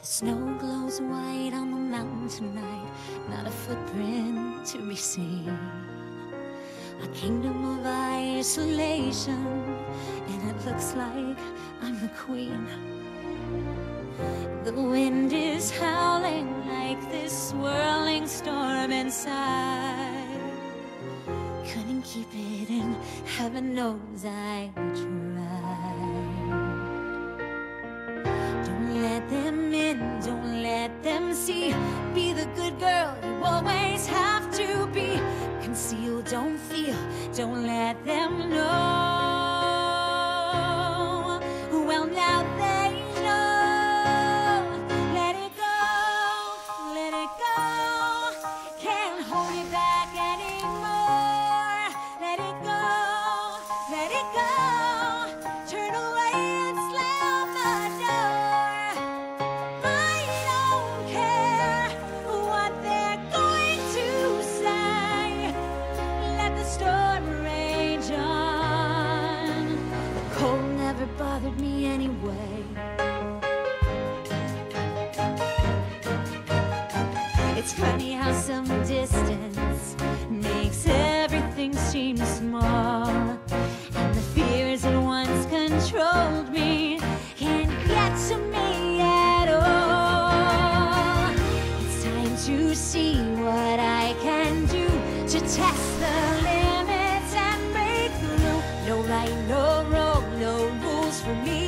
The snow glows white on the mountain tonight, not a footprint to be seen. A kingdom of isolation, and it looks like I'm the queen. The wind is howling like this swirling storm inside. Couldn't keep it in, heaven knows I tried. Don't let them in, don't let them see. Be the good girl you always have to be. Conceal, don't feel, don't let them know. Well, now they know. Let it go, can't hold it back anymore. Let it go, turn away and slam the door. I don't care what they're going to say. Let the storm rage on. The cold never bothered me anyway. It's funny how some distance makes everything seem small, and the fears that once controlled me can't get to me at all. It's time to see what I can do to test the limits and break through. No right, no wrong, no rules for me.